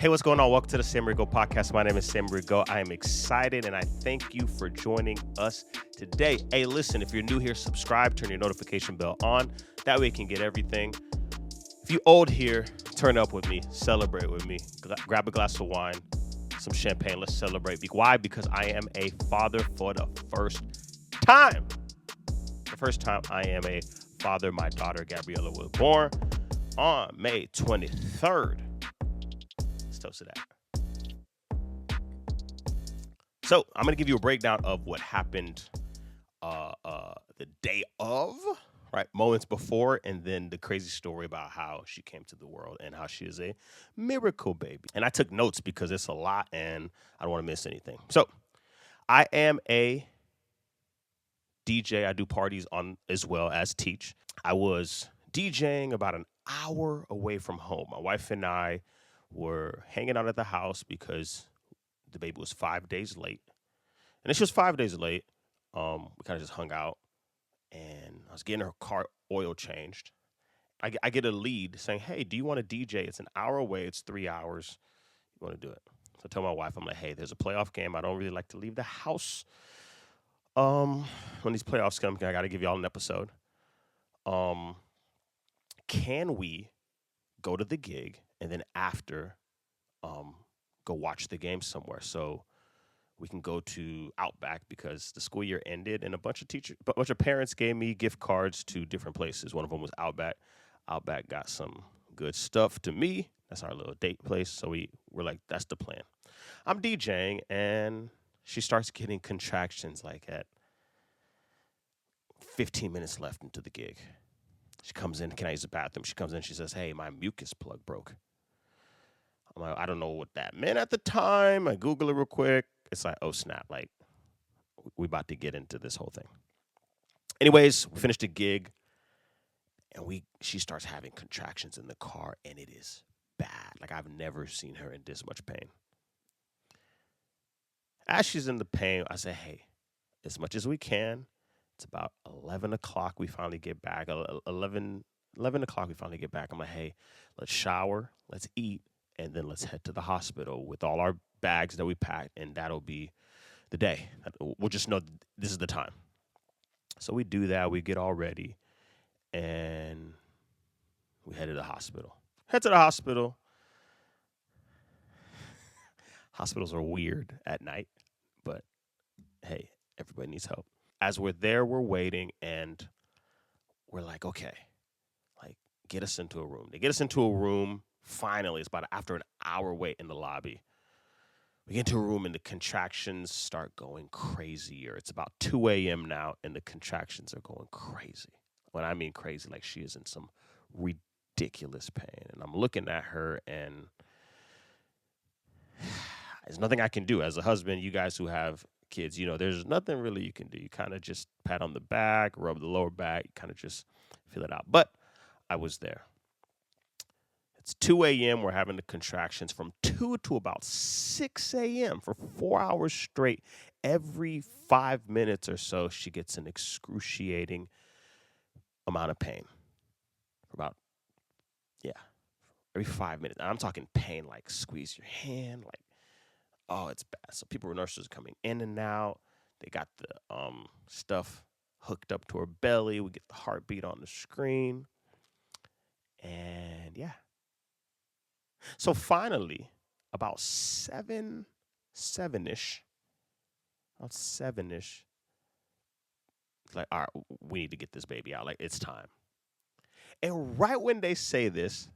Hey, what's going on? Welcome to the Sam Rigo podcast. My name is Sam Rigo. I am excited and I thank you for joining us today. Hey, listen, if you're new here, subscribe, turn your notification bell on. That way you can get everything. If you old here, turn up with me, celebrate with me. Grab a glass of wine, some champagne. Let's celebrate. Why? Because I am a father for the first time. The first time I am a father. My daughter, Gabriella, was born on May 23rd. Let's toast to that. So I'm going to give you a breakdown of what happened the day of, right? Moments before, and then the crazy story about how she came to the world and how she is a miracle baby. And I took notes because it's a lot and I don't want to miss anything. So I am a DJ. I do parties on as well as teach. I was DJing about an hour away from home. My wife and I were hanging out at the house because the baby was 5 days late. And she was 5 days late. We kind of just hung out, and I was getting her car oil changed. I get a lead saying, "Hey, do you want to DJ? It's an hour away. It's 3 hours. You want to do it?" So I tell my wife, I'm like, "Hey, there's a playoff game. I don't really like to leave the house. When these playoffs come, I got to give y'all an episode. Can we go to the gig and then after, go watch the game somewhere? So we can go to Outback because the school year ended and a bunch of parents gave me gift cards to different places. One of them was Outback. Outback got some good stuff to me. That's our little date place. So we're like, that's the plan. I'm DJing and she starts getting contractions like at 15 minutes left into the gig. She comes in, can I use the bathroom? She comes in, she says, "Hey, my mucus plug broke." I'm like, I don't know what that meant at the time. I Google it real quick. It's like, oh snap, like we about to get into this whole thing. Anyways, we finished the gig and she starts having contractions in the car and it is bad. Like I've never seen her in this much pain. As she's in the pain, I say, "Hey, as much as we can." It's about 11 o'clock. We finally get back. 11 o'clock, we finally get back. I'm like, "Hey, let's shower, let's eat, and then let's head to the hospital with all our bags that we packed, and that'll be the day. We'll just know this is the time." So we do that. We get all ready, and we head to the hospital. Head to the hospital. Hospitals are weird at night, but hey, everybody needs help. As we're there, we're waiting, and we're like, okay, like get us into a room. They get us into a room. Finally, it's about after an hour wait in the lobby. We get into a room and the contractions start going crazier. It's about 2 a.m. now and the contractions are going crazy. When I mean crazy, like she is in some ridiculous pain. And I'm looking at her and there's nothing I can do. As a husband, you guys who have kids, there's nothing really you can do. You kind of just pat on the back, rub the lower back, you kind of just feel it out. But I was there. It's 2 a.m. We're having the contractions from 2 to about 6 a.m. for 4 hours straight. Every 5 minutes or so, she gets an excruciating amount of pain. Every 5 minutes. And I'm talking pain like squeeze your hand, like, oh, it's bad. So nurses are coming in and out. They got the stuff hooked up to her belly. We get the heartbeat on the screen. And yeah. So finally, about seven-ish, it's like, all right, we need to get this baby out. Like, it's time. And right when they say this,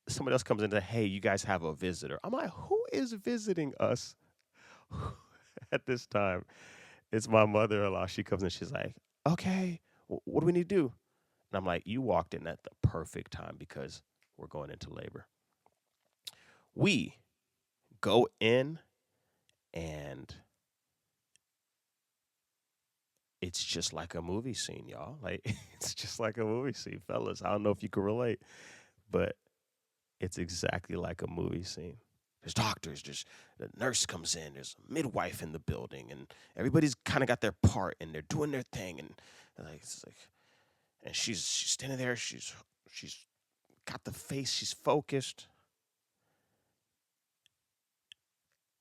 somebody else comes in and says, "Hey, you guys have a visitor." I'm like, who is visiting us at this time? It's my mother-in-law. She comes in, she's like, "Okay, what do we need to do?" And I'm like, you walked in at the perfect time because we're going into labor. We go in and it's just like a movie scene, y'all. Like, it's just like a movie scene, fellas. I don't know if you can relate, but it's exactly like a movie scene. There's doctors, the nurse comes in, there's a midwife in the building, and everybody's kind of got their part, and they're doing their thing, and and she's standing there, she's got the face, she's focused,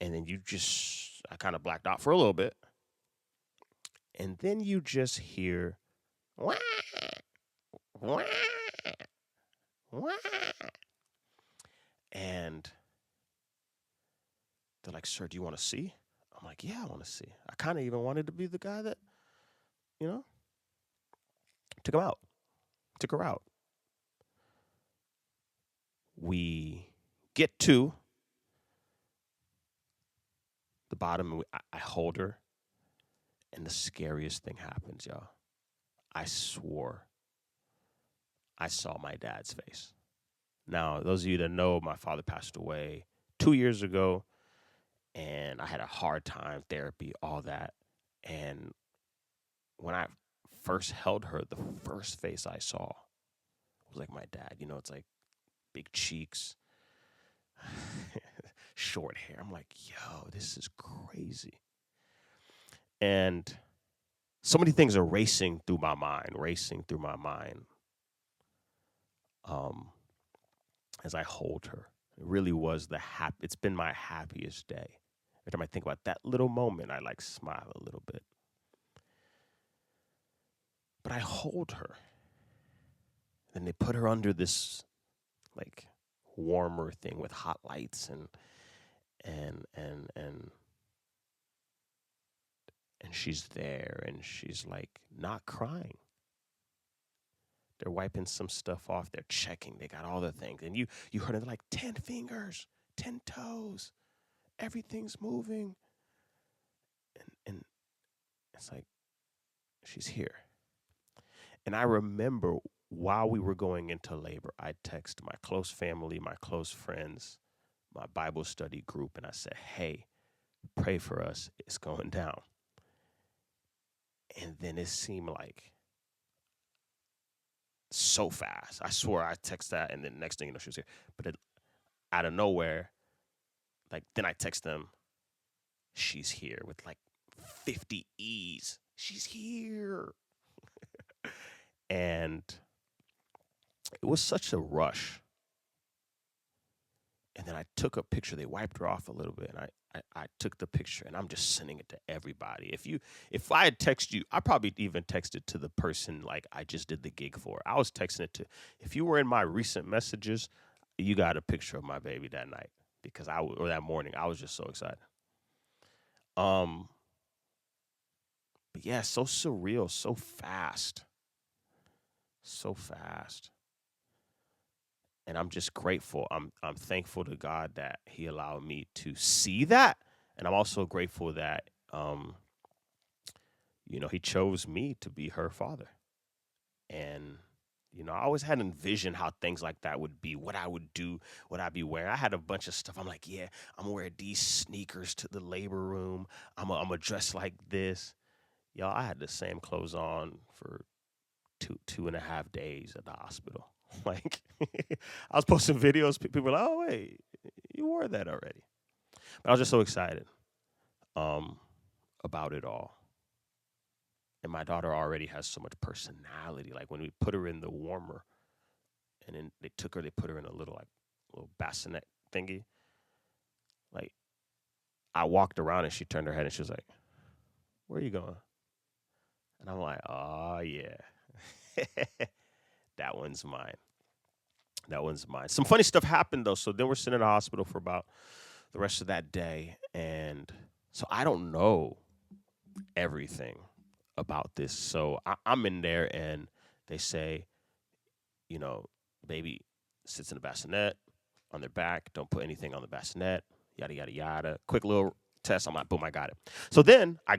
And then I kind of blacked out for a little bit. And then you just hear, wah, wah, wah. And they're like, sir, do you want to see? I'm like, yeah, I want to see. I kind of even wanted to be the guy that, you know, took him out, took her out. We get to the bottom, and I hold her, and the scariest thing happens, y'all. I swore I saw my dad's face. Now, those of you that know, my father passed away 2 years ago, and I had a hard time, therapy, all that. And when I first held her, the first face I saw was like my dad. You know, it's like big cheeks, short hair. I'm like, yo, this is crazy. And so many things are racing through my mind. As I hold her. It really was it's been my happiest day. Every time I think about that little moment, I like smile a little bit. But I hold her. And they put her under this like warmer thing with hot lights and she's there and she's like not crying. They're wiping some stuff off. They're checking. They got all the things. And you heard it like 10 fingers, 10 toes. Everything's moving. And it's like, she's here. And I remember while we were going into labor, I texted my close family, my close friends, my Bible study group, and I said, hey, pray for us. It's going down. And then it seemed like so fast. I swore I texted that, and then next thing you know, she was here. But out of nowhere, like then I text them, she's here with like 50 E's. She's here. And it was such a rush. And then I took a picture. They wiped her off a little bit, and I took the picture, and I'm just sending it to everybody. If I had texted you, I probably even texted to the person like I just did the gig for. I was texting it to. If you were in my recent messages, you got a picture of my baby that night or that morning. I was just so excited. But yeah, so surreal, so fast. And I'm just grateful. I'm thankful to God that He allowed me to see that, and I'm also grateful that He chose me to be her father. And I always had envisioned how things like that would be, what I would do, what I'd be wearing. I had a bunch of stuff. I'm like, yeah, I'm gonna wear these sneakers to the labor room. I'm gonna dress like this. Y'all, I had the same clothes on for 2.5 days at the hospital. Like, I was posting videos. People were like, "Oh wait, you wore that already." But I was just so excited about it all. And my daughter already has so much personality. Like when we put her in the warmer, and then they put her in a little bassinet thingy. Like I walked around and she turned her head and she was like, "Where are you going?" And I'm like, "Oh yeah, that one's mine." Some funny stuff happened though. So then we're sitting in the hospital for about the rest of that day, and so I don't know everything about this. So I'm in there, and they say, baby sits in the bassinet on their back. Don't put anything on the bassinet. Yada yada yada. Quick little test. I'm like, boom, I got it. So then I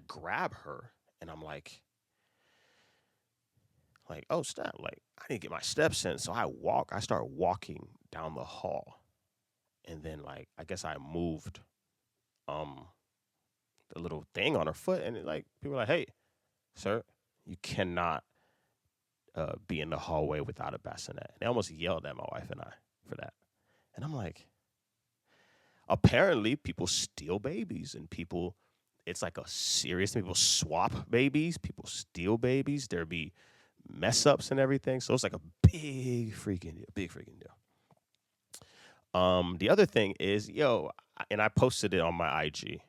grab her, and I'm like, oh snap! Like I need to get my steps in. So I start walking down the hall, and then like I guess I moved the little thing on her foot, and people were like, "Hey, sir, you cannot be in the hallway without a bassinet." They almost yelled at my wife and I for that, and I'm like, apparently people steal babies, and it's like a serious thing. People swap babies, people steal babies. There be mess ups and everything, so it's like a big freaking deal. The other thing is, I posted it on my IG.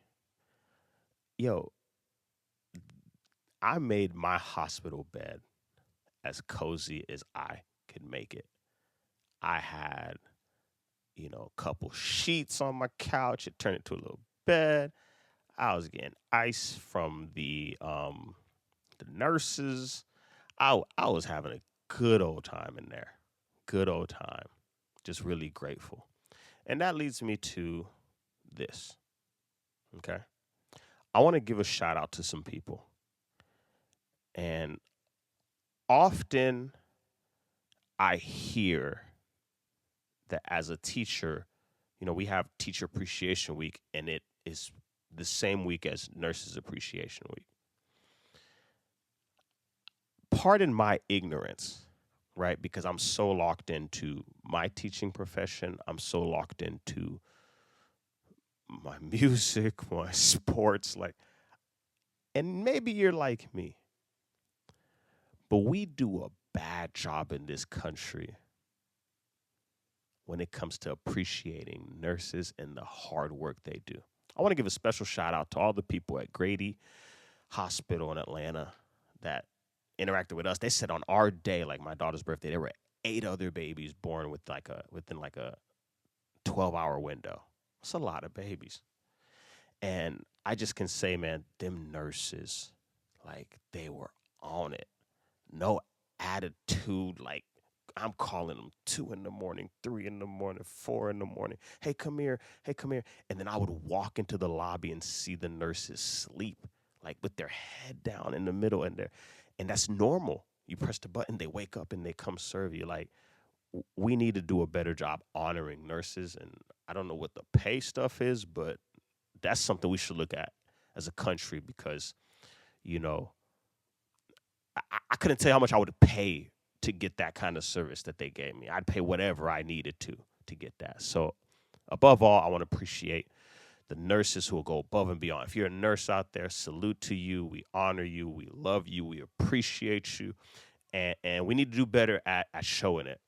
Yo, I made my hospital bed as cozy as I could make it. I had, a couple sheets on my couch. It turned into a little bed. I was getting ice from the nurses. I was having a good old time in there. Good old time. Just really grateful. And that leads me to this. Okay. I want to give a shout out to some people. And often I hear that as a teacher, we have Teacher Appreciation Week, and it is the same week as Nurses Appreciation Week. Pardon my ignorance, right? Because I'm so locked into my teaching profession. I'm so locked into my music, my sports, and maybe you're like me, but we do a bad job in this country when it comes to appreciating nurses and the hard work they do. I want to give a special shout out to all the people at Grady Hospital in Atlanta that interacted with us. They said on our day, like my daughter's birthday, there were 8 other babies born within a 12-hour window. It's a lot of babies. And I just can say, man, them nurses, like, they were on it. No attitude, like, I'm calling them 2 in the morning, 3 in the morning, 4 in the morning. Hey, come here. Hey, come here. And then I would walk into the lobby and see the nurses sleep, like with their head down in the middle. And that's normal. You press the button, they wake up and they come serve you. Like, we need to do a better job honoring nurses. And I don't know what the pay stuff is, but that's something we should look at as a country because, you know, I couldn't tell you how much I would pay to get that kind of service that they gave me. I'd pay whatever I needed to get that. So above all, I want to appreciate the nurses who will go above and beyond. If you're a nurse out there, salute to you. We honor you. We love you. We appreciate you. And we need to do better at showing it,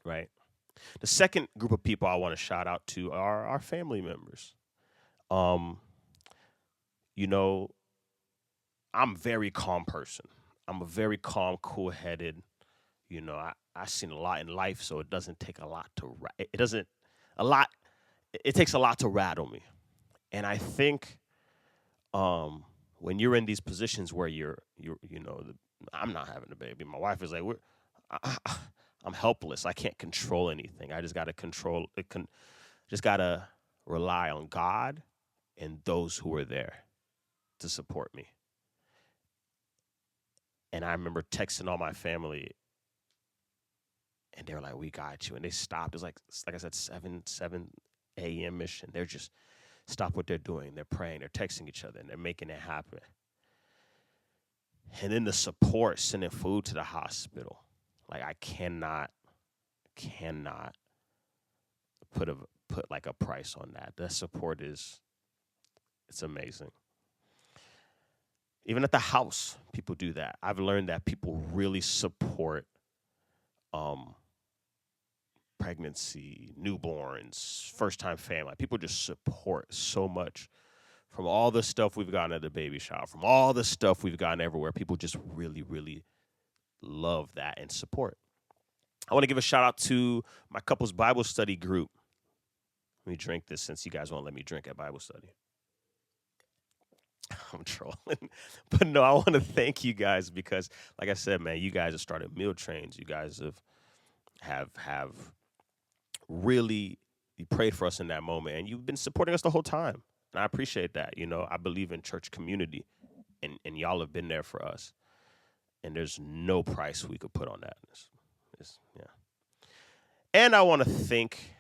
right? The second group of people I want to shout out to are our family members. Um, you know, I'm a very calm person. I'm a very calm, cool-headed. I've seen a lot in life, so it doesn't take a lot to. It doesn't a lot. It takes a lot to rattle me, and I think when you're in these positions where I'm not having a baby. My wife is like, I'm helpless. I can't control anything. I just gotta control. Just gotta rely on God and those who are there to support me. And I remember texting all my family, and they were like, "We got you." And they stopped. Like I said, 7 a.m. mission. They're just stop what they're doing. They're praying. They're texting each other, and they're making it happen. And then the support, sending food to the hospital. Like I cannot put like a price on that. The support it's amazing. Even at the house, people do that. I've learned that people really support um, pregnancy, newborns, first time family. People just support so much from all the stuff we've gotten at the baby shower, from all the stuff we've gotten everywhere. People just really, really love that and support. I want to give a shout out to my couple's Bible study group. Let me drink this since you guys won't let me drink at Bible study. I'm trolling. But no, I want to thank you guys because, like I said, man, you guys have started meal trains. You guys have really you prayed for us in that moment, and you've been supporting us the whole time. And I appreciate that. I believe in church community, and y'all have been there for us. And there's no price we could put on that. Yeah. And I want to thank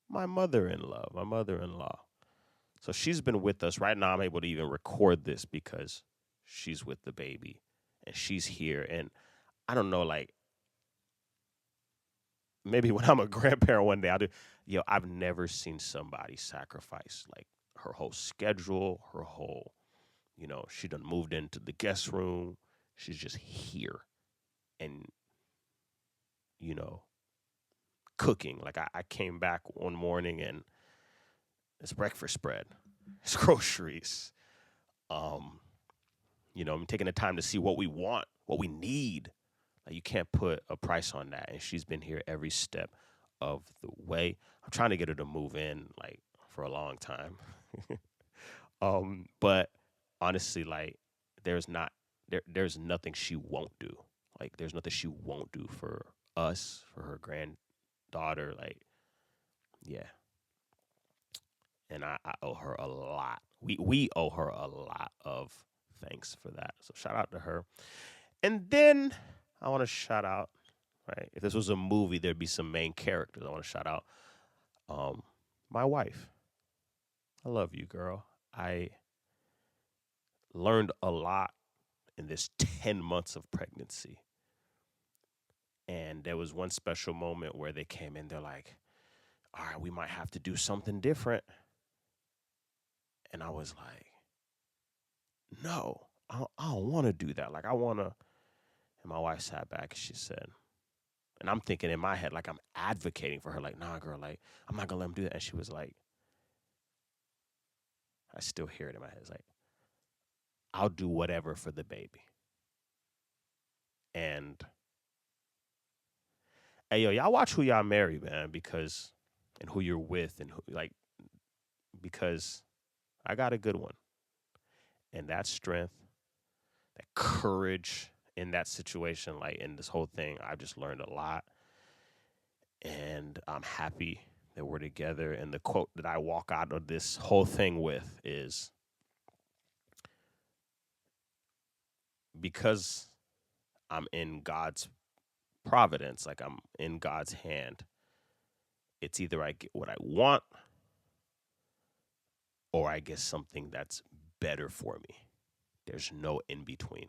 my mother-in-law. So she's been with us. Right now I'm able to even record this because she's with the baby and she's here. And I don't know, like, maybe when I'm a grandparent one day, I'll do, I've never seen somebody sacrifice, like, her whole schedule, her whole, she done moved into the guest room. She's just here and, cooking. Like, I came back one morning and It's breakfast spread. It's groceries. I'm taking the time to see what we want, what we need. Like, you can't put a price on that. And she's been here every step of the way. I'm trying to get her to move in like for a long time. But honestly, like, there's nothing she won't do. Like, there's nothing she won't do for us, for her granddaughter. Like, yeah. And I owe her a lot. We owe her a lot of thanks for that. So shout out to her. And then I want to shout out, right? If this was a movie, there'd be some main characters. I want to shout out my wife. I love you, girl. I learned a lot in this 10 months of pregnancy. And there was one special moment where they came in, they're like, all right, we might have to do something different. And I was like, no, I don't want to do that. Like, I want to. And my wife sat back and she said, and I'm thinking in my head, like, I'm advocating for her, like, nah, girl, like, I'm not going to let him do that. And she was like, I still hear it in my head. It's like, I'll do whatever for the baby. And, hey, yo, y'all watch who y'all marry, man, because, and who you're with, and who, like, because I got a good one. And that strength, that courage in that situation, like, in this whole thing, I've just learned a lot. And I'm happy that we're together. And the quote that I walk out of this whole thing with is, because I'm in God's providence, like, I'm in God's hand, it's either I get what I want or I get something that's better for me. There's no in between.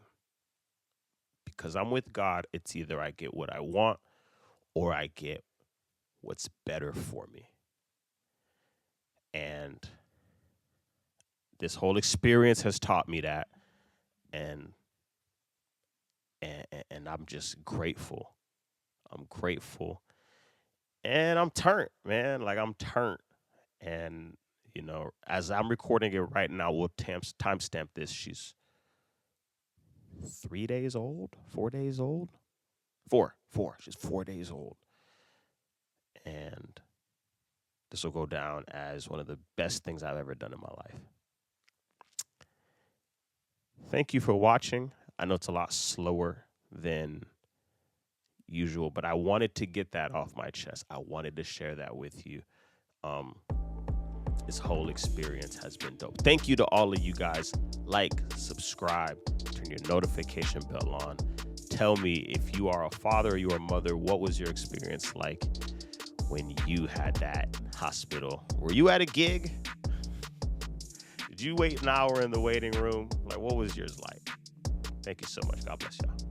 Because I'm with God, it's either I get what I want or I get what's better for me. And this whole experience has taught me that. And I'm just grateful. I'm grateful. And I'm turned, man. Like, I'm turned. And, as I'm recording it right now, we'll timestamp this. She's 3 days old, 4 days old. Four. She's 4 days old. And this will go down as one of the best things I've ever done in my life. Thank you for watching. I know it's a lot slower than usual, but I wanted to get that off my chest. I wanted to share that with you. This whole experience has been dope. Thank you to all of you guys. Like, subscribe, turn your notification bell on. Tell me, if you are a father or you are a mother, what was your experience like when you had that hospital? Were you at a gig? Did you wait an hour in the waiting room? Like, what was yours like? Thank you so much. God bless y'all.